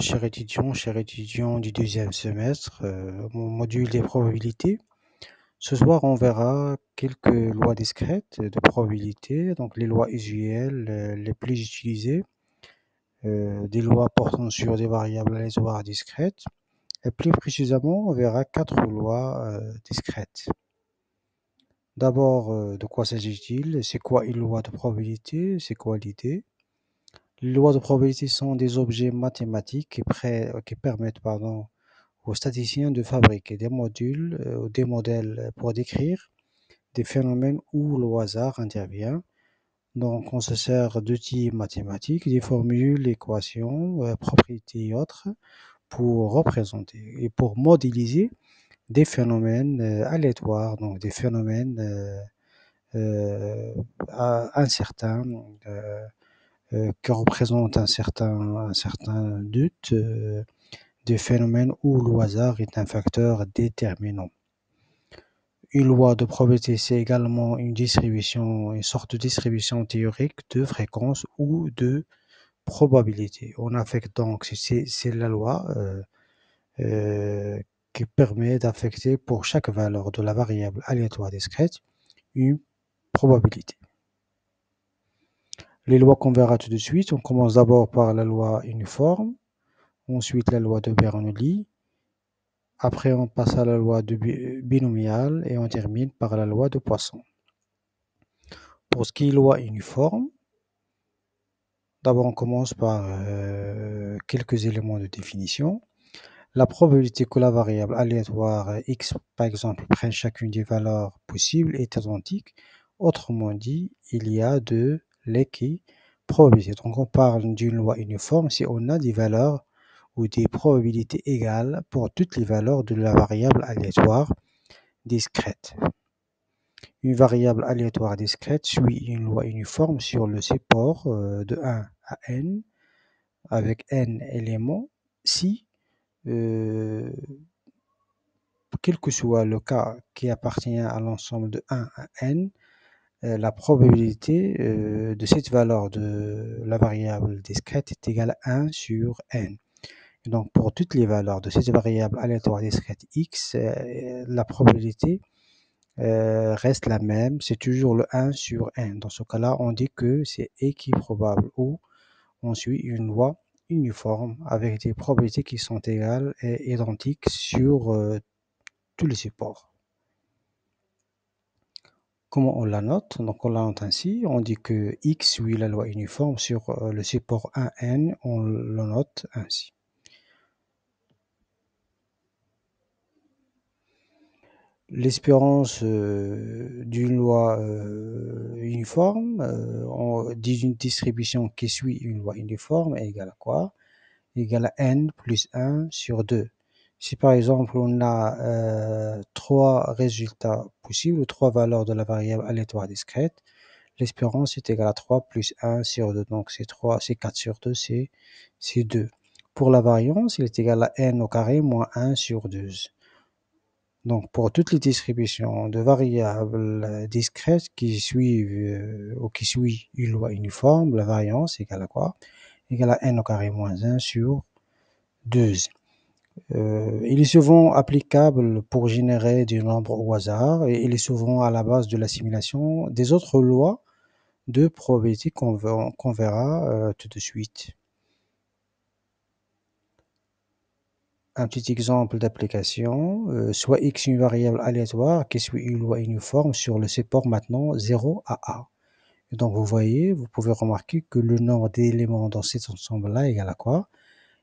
chers étudiants du deuxième semestre, mon module des probabilités. Ce soir, on verra quelques lois discrètes de probabilité, donc les lois usuelles les plus utilisées, des lois portant sur des variables aléatoires discrètes. Et plus précisément, on verra 4 lois discrètes. D'abord, de quoi s'agit-il? C'est quoi une loi de probabilité? C'est quoi l'idée? Les lois de probabilité sont des objets mathématiques qui permettent aux statisticiens de fabriquer des modules ou des modèles pour décrire des phénomènes où le hasard intervient. Donc, on se sert d'outils mathématiques, des formules, équations, propriétés et autres pour représenter et pour modéliser des phénomènes aléatoires, donc des phénomènes incertains, qui représentent un certain doute, des phénomènes où le hasard est un facteur déterminant. Une loi de probabilité, c'est également une sorte de distribution théorique de fréquence ou de probabilité. On affecte donc, c'est la loi qui permet d'affecter pour chaque valeur de la variable aléatoire discrète une probabilité. Les lois qu'on verra tout de suite, on commence d'abord par la loi uniforme, ensuite la loi de Bernoulli, après on passe à la loi de binomiale et on termine par la loi de Poisson. Pour ce qui est loi uniforme, d'abord on commence par quelques éléments de définition. La probabilité que la variable aléatoire x, par exemple, prenne chacune des valeurs possibles est identique. Autrement dit, il y a de l'équiprobabilité. Donc on parle d'une loi uniforme si on a des valeurs ou des probabilités égales pour toutes les valeurs de la variable aléatoire discrète. Une variable aléatoire discrète suit une loi uniforme sur le support de 1 à n avec n éléments si, quel que soit le cas qui appartient à l'ensemble de 1 à n, la probabilité de cette valeur de la variable discrète est égale à 1 sur n. Et donc pour toutes les valeurs de cette variable aléatoire discrète x, la probabilité reste la même, c'est toujours le 1 sur n. Dans ce cas-là, on dit que c'est équiprobable ou on suit une loi uniforme avec des probabilités qui sont égales et identiques sur tous les supports. Comment on la note? Donc on la note ainsi, on dit que x suit la loi uniforme sur le support 1n, on le note ainsi. L'espérance d'une loi uniforme, on dit une distribution qui suit une loi uniforme est égale à quoi? Égale à n plus 1 sur 2. Si par exemple on a 3 résultats possibles, 3 valeurs de la variable aléatoire discrète, l'espérance est égale à 3 plus 1 sur 2. Donc c'est 4 sur 2, c'est 2. Pour la variance, il est égal à n au carré moins 1 sur 2. Donc, pour toutes les distributions de variables discrètes qui suivent ou qui suivent une loi uniforme, la variance est égale à quoi? Égale à n au carré moins 1 sur 2. Il est souvent applicable pour générer du nombre au hasard et il est souvent à la base de l'assimilation des autres lois de probabilité qu'on verra tout de suite. Un petit exemple d'application, soit x une variable aléatoire qui suit une loi uniforme sur le support maintenant 0 à a. Et donc vous voyez, vous pouvez remarquer que le nombre d'éléments dans cet ensemble-là est égal à quoi?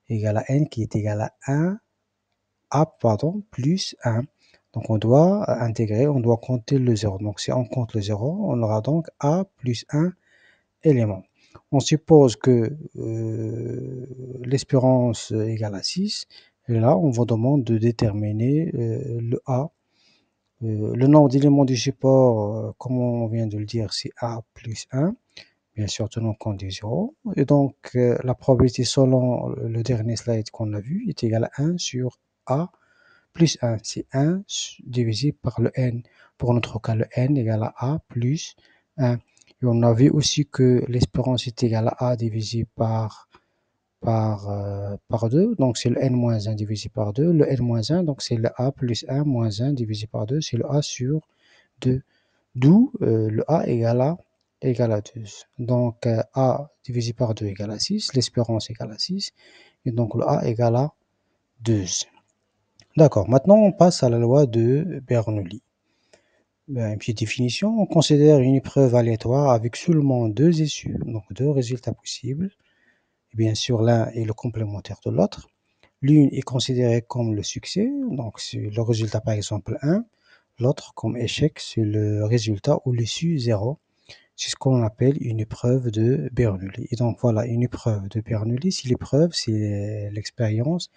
Égal à n qui est égal à 1, plus 1. Donc on doit intégrer, on doit compter le 0. Donc si on compte le 0, on aura donc a plus 1 élément. On suppose que l'espérance égale à 6. Et là, on vous demande de déterminer le A. Le nombre d'éléments du support, comme on vient de le dire, c'est A plus 1. Bien sûr, tenons compte du 0. Et donc, la probabilité selon le dernier slide qu'on a vu est égale à 1 sur A plus 1. C'est 1 divisé par le n. Pour notre cas, le n égale à A plus 1. Et on a vu aussi que l'espérance est égale à A divisé par par 2, donc c'est le n-1 divisé par 2. Le n-1, donc c'est le a plus 1 moins 1 divisé par 2, c'est le a sur 2. D'où le a égale à 2. Donc a divisé par 2 égale à 6, l'espérance égale à 6, et donc le a égale à 2. D'accord, maintenant on passe à la loi de Bernoulli. Une petite définition, on considère une épreuve aléatoire avec seulement deux issues, donc deux résultats possibles. Et bien sûr, l'un est le complémentaire de l'autre. L'une est considérée comme le succès, donc c'est le résultat par exemple 1. L'autre comme échec, c'est le résultat ou l'issue 0. C'est ce qu'on appelle une épreuve de Bernoulli. Et donc voilà, une épreuve de Bernoulli, si l'épreuve, c'est l'expérience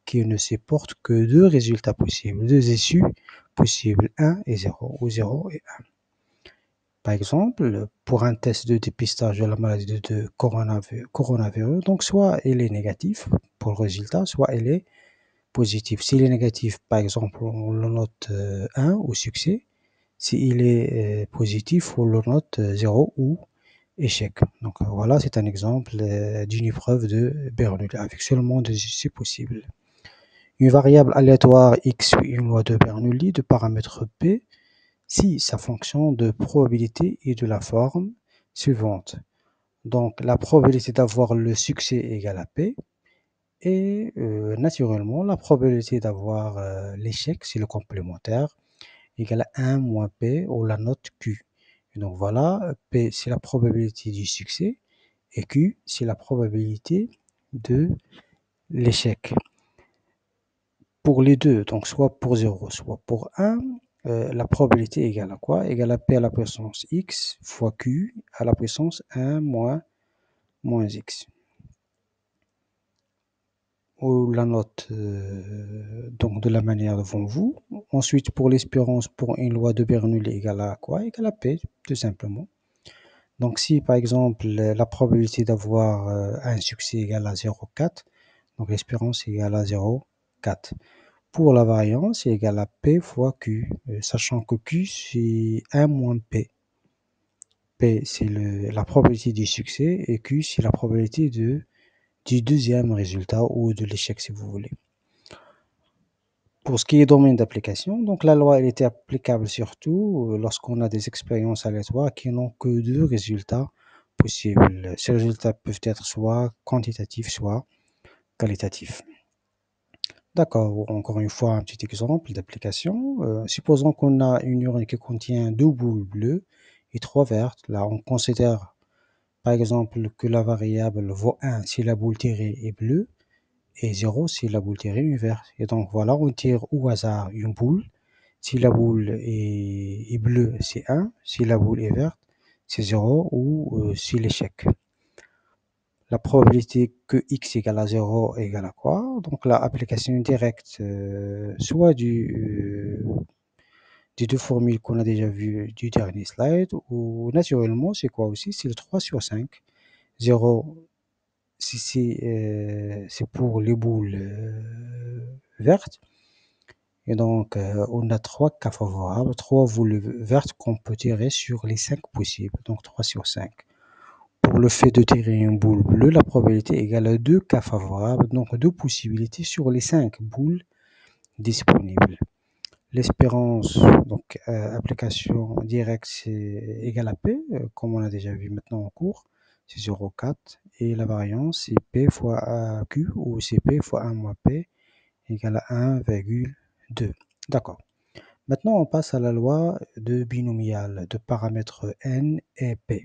qui ne supporte que deux résultats possibles, deux issues possibles, 1 et 0, ou 0 et 1. Par exemple, pour un test de dépistage de la maladie de coronavirus, donc soit il est négatif pour le résultat, soit il est positif. S'il est négatif, par exemple, on le note 1 ou succès. S'il est positif, on le note 0 ou échec. Donc voilà, c'est un exemple d'une épreuve de Bernoulli avec seulement deux issues possibles. Une variable aléatoire x suit une loi de Bernoulli de paramètre p si sa fonction de probabilité est de la forme suivante. Donc la probabilité d'avoir le succès égale à p, et naturellement la probabilité d'avoir l'échec, c'est le complémentaire, égale à 1 moins p ou la note q. Et donc voilà, p c'est la probabilité du succès et q c'est la probabilité de l'échec. Pour les deux, donc soit pour 0, soit pour 1, la probabilité égale à quoi? Égale à p à la puissance x fois q à la puissance 1 moins x. Ou la note donc de la manière devant vous. Ensuite, pour l'espérance, pour une loi de Bernoulli égale à quoi? Égale à p, tout simplement. Donc si par exemple la probabilité d'avoir un succès égale à 0,4, donc l'espérance égale à 0,4. Pour la variance, c'est égal à P fois Q, sachant que Q, c'est 1 moins P. P, c'est la probabilité du succès, et Q, c'est la probabilité du deuxième résultat, ou de l'échec, si vous voulez. Pour ce qui est domaine d'application, donc la loi, elle était applicable surtout lorsqu'on a des expériences aléatoires qui n'ont que deux résultats possibles. Ces résultats peuvent être soit quantitatifs, soit qualitatifs. D'accord, encore une fois, un petit exemple d'application. Supposons qu'on a une urne qui contient deux boules bleues et trois vertes. Là, on considère par exemple que la variable vaut 1 si la boule tirée est bleue et 0 si la boule tirée est verte. Et donc voilà, on tire au hasard une boule. Si la boule est bleue, c'est 1. Si la boule est verte, c'est 0 ou si l'échec. La probabilité que x égale à 0 égale à quoi? Donc la application directe, soit des deux formules qu'on a déjà vues du dernier slide, ou naturellement, c'est quoi aussi? C'est le 3 sur 5. 0, si c'est pour les boules vertes. Et donc, on a 3 cas favorables, 3 boules vertes qu'on peut tirer sur les 5 possibles, donc 3 sur 5. Pour le fait de tirer une boule bleue, la probabilité égale à 2 cas favorables, donc 2 possibilités sur les 5 boules disponibles. L'espérance, donc application directe, c'est égal à P, comme on a déjà vu maintenant en cours, c'est 0,4. Et la variance, c'est P fois Q, ou c'est P fois 1 moins P, égale à 1,2. D'accord. Maintenant, on passe à la loi de binomial de paramètres n et p.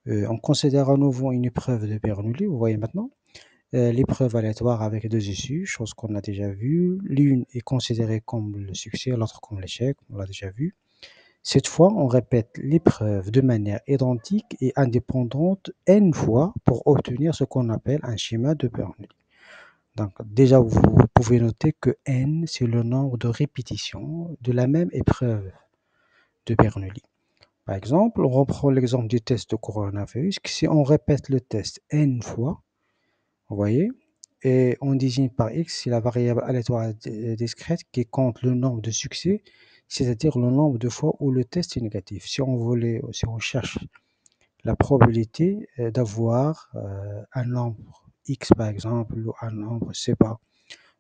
On considère à nouveau une épreuve de Bernoulli, vous voyez maintenant. L'épreuve aléatoire avec deux issues, chose qu'on a déjà vue. L'une est considérée comme le succès, l'autre comme l'échec, on l'a déjà vu. Cette fois, on répète l'épreuve de manière identique et indépendante n fois pour obtenir ce qu'on appelle un schéma de Bernoulli. Donc déjà, vous pouvez noter que n, c'est le nombre de répétitions de la même épreuve de Bernoulli. Par exemple, on reprend l'exemple du test de coronavirus. Si on répète le test n fois, vous voyez, et on désigne par x, c'est la variable aléatoire discrète qui compte le nombre de succès, c'est-à-dire le nombre de fois où le test est négatif. Si on cherche la probabilité d'avoir un nombre X par exemple, ou un nombre, je sais pas,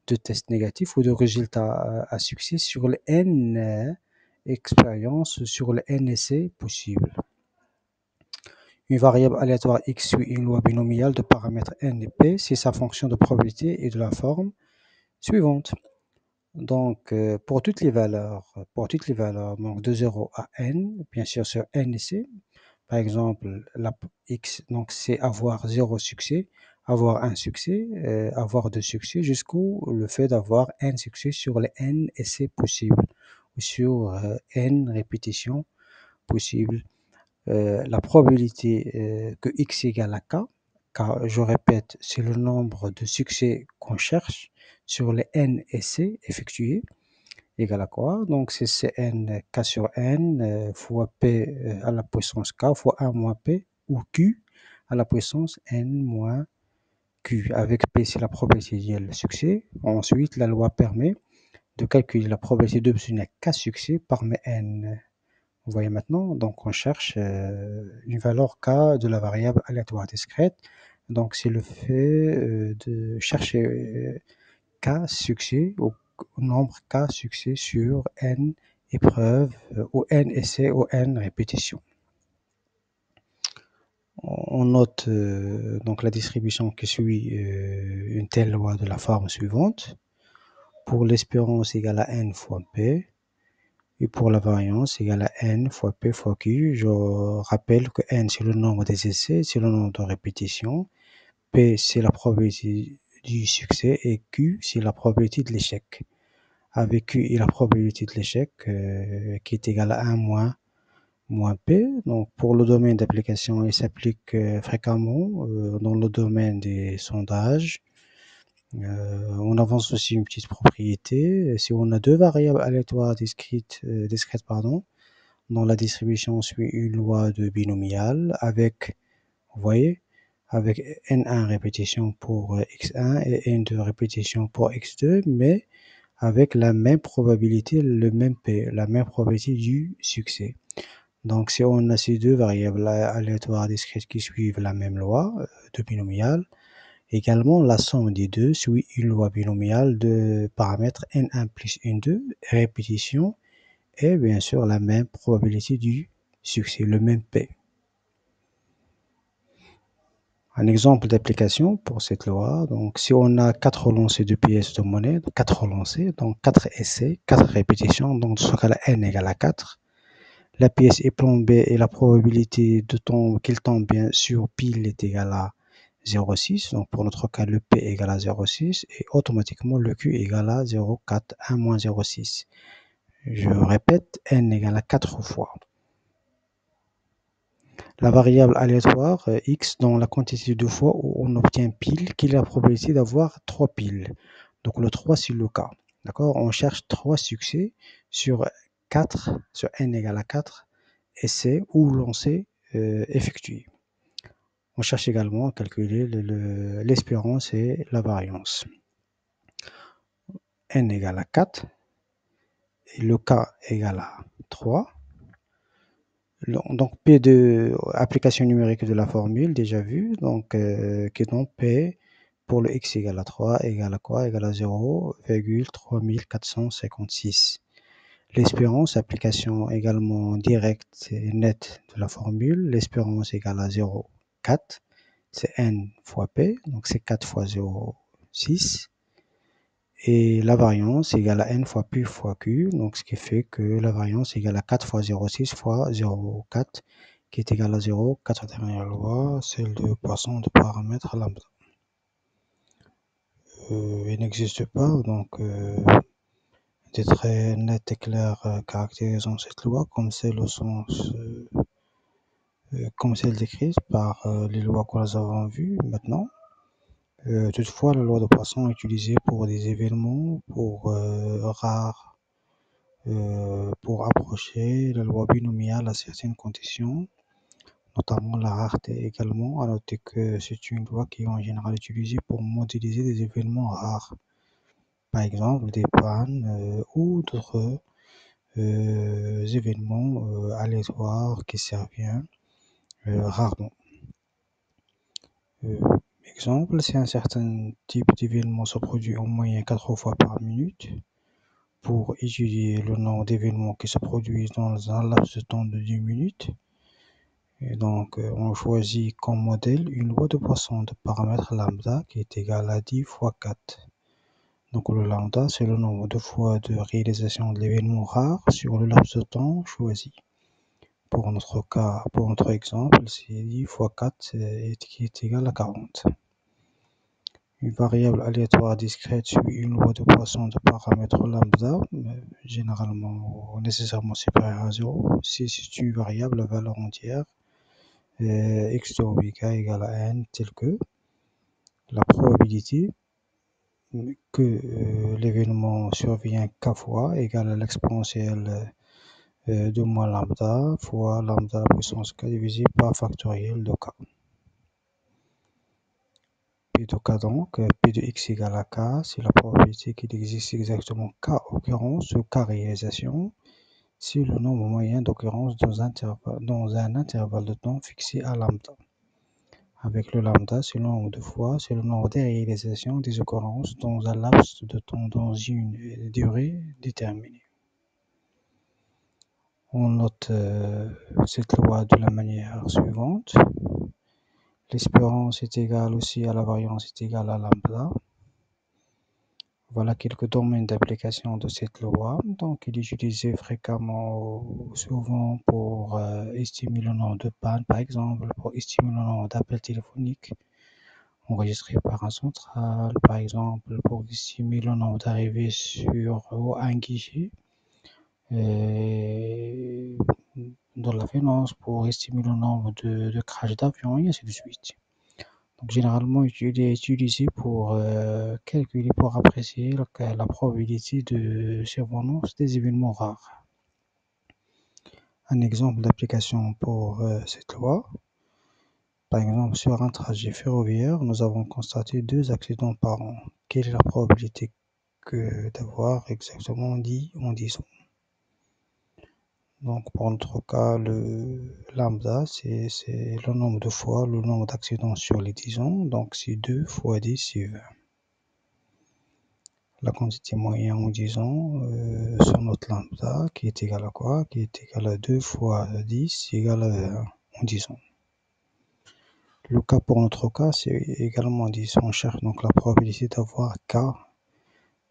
de tests négatifs ou de résultats à succès sur les N expériences, sur les N essais possibles. Une variable aléatoire X suit une loi binomiale de paramètres N et P si sa fonction de probabilité est de la forme suivante. Donc, pour toutes les valeurs, donc de 0 à n, bien sûr sur n essais, par exemple, la x, donc c'est avoir 0 succès, avoir un succès, avoir 2 succès, jusqu'au le fait d'avoir n succès sur les n essais possibles, ou sur n répétitions possibles. La probabilité que x égale à k, car je répète, c'est le nombre de succès qu'on cherche sur les n essais effectués, égale à quoi? Donc c'est Cn k sur n fois p à la puissance k fois 1 moins p, ou q à la puissance n moins q. Avec p, c'est la probabilité de succès. Ensuite, la loi permet de calculer la probabilité d'obtenir k succès parmi n. Vous voyez maintenant, donc on cherche une valeur k de la variable aléatoire discrète. Donc c'est le fait de chercher k succès, au nombre k succès sur n épreuves, ou n essais, ou n répétitions. On note donc la distribution qui suit une telle loi de la forme suivante. Pour l'espérance égale à n fois p, et pour la variance égale à n fois p fois q. Je rappelle que n c'est le nombre des essais, c'est le nombre de répétitions, p c'est la probabilité du succès et q c'est la probabilité de l'échec. Avec q et la probabilité de l'échec qui est égale à 1 moins p. Donc pour le domaine d'application, il s'applique fréquemment dans le domaine des sondages. On avance aussi une petite propriété. Si on a deux variables aléatoires discrètes, dont la distribution suit une loi de binomial avec, vous voyez, avec n1 répétitions pour x1 et n2 répétitions pour x2, mais avec la même probabilité, le même p, la même probabilité du succès. Donc si on a ces deux variables aléatoires discrètes qui suivent la même loi de binomial, également la somme des deux suit une loi binomiale de paramètres n1 plus n2, répétition, et bien sûr la même probabilité du succès, le même p. Un exemple d'application pour cette loi, donc si on a 4 lancers de pièces de monnaie, 4 lancers, donc 4 essais, 4 répétitions, donc dans ce cas-là n égale à 4. La pièce est plombée et la probabilité qu'elle tombe bien sur pile est égale à 0,6. Donc pour notre cas, le P égale à 0,6 et automatiquement le Q égale à 0,4, 1 moins 0,6. Je répète, n égale à 4 fois la variable aléatoire x dans la quantité de fois où on obtient pile, qui est la probabilité d'avoir 3 piles. Donc le 3 c'est le cas. D'accord? On cherche 3 succès sur 4, sur n égale à 4 essais ou lancers effectués. On cherche également à calculer l'espérance et la variance. N égale à 4 et le K égale à 3. Donc P de application numérique de la formule déjà vue, donc qui est donc P pour le x égale à 3 égale à quoi? Égale à 0,3456. L'espérance, application également directe et nette de la formule, l'espérance égale à 0,4, c'est n fois p, donc c'est 4 fois 0,6. Et la variance égale à n fois p fois q, donc ce qui fait que la variance égale à 4 fois 0,6 fois 0,4, qui est égal à 0, 4 dernière loi, celle de Poisson de paramètre lambda. Il n'existe pas, donc des traits nets et clairs caractérisant cette loi comme celle au sens comme celle décrite par les lois que nous avons vues maintenant. Toutefois, la loi de Poisson est utilisée pour des événements rares, pour approcher la loi binomiale à certaines conditions, notamment la rareté également. À noter que c'est une loi qui est en général utilisée pour modéliser des événements rares, par exemple des pannes ou d'autres événements aléatoires qui surviennent rarement. Exemple, si un certain type d'événement se produit en moyenne 4 fois par minute, pour étudier le nombre d'événements qui se produisent dans un laps de temps de 10 minutes, et donc on choisit comme modèle une loi de Poisson de paramètre lambda qui est égale à 10 fois 4. Donc le lambda, c'est le nombre de fois de réalisation de l'événement rare sur le laps de temps choisi. Pour notre cas, pour notre exemple, c'est 10 fois 4 qui est égal à 40. Une variable aléatoire discrète suit une loi de Poisson de paramètre lambda, généralement nécessairement supérieure à 0. Si c'est une variable à valeur entière, x de oméga égale à n, tel que la probabilité que l'événement survient k fois égale à l'exponentielle de moins lambda fois lambda à la puissance k divisé par factoriel de k. P de k donc, P de x égale à k, c'est la probabilité qu'il existe exactement k occurrences ou k réalisations, c'est le nombre moyen d'occurrences dans un intervalle de temps fixé à lambda. Avec le lambda, c'est le nombre de fois, c'est le nombre des réalisations des occurrences dans un laps de temps dans une durée déterminée. On note cette loi de la manière suivante. L'espérance est égale aussi à la variance est égale à lambda. Voilà quelques domaines d'application de cette loi. Donc, il est utilisé fréquemment, souvent pour estimer le nombre de pannes, par exemple, pour estimer le nombre d'appels téléphoniques enregistrés par un central, par exemple, pour estimer le nombre d'arrivées sur un guichet. Dans la finance, pour estimer le nombre de crash d'avion, et ainsi de suite. Donc, généralement, il est utilisé pour calculer, pour apprécier la probabilité de survenance des événements rares. Un exemple d'application pour cette loi. Par exemple, sur un trajet ferroviaire, nous avons constaté 2 accidents par an. Quelle est la probabilité d'avoir exactement 10 en 10 ans? Donc, pour notre cas, le lambda, c'est le nombre de fois, le nombre d'accidents sur les 10 ans. Donc, c'est 2 fois 10, c'est 20. La quantité moyenne en 10 ans sur notre lambda, qui est égal à quoi? Qui est égal à 2 fois 10, égale à 20 en 10 ans. Le cas pour notre cas, c'est également 10. On cherche donc la probabilité d'avoir K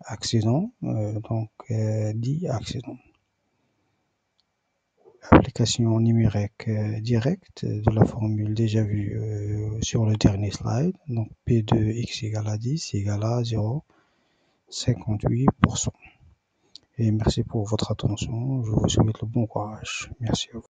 accidents, donc 10 accidents. Application numérique directe de la formule déjà vue sur le dernier slide. Donc P de x égale à 10 égale à 0,58%. Et merci pour votre attention. Je vous souhaite le bon courage. Merci à vous.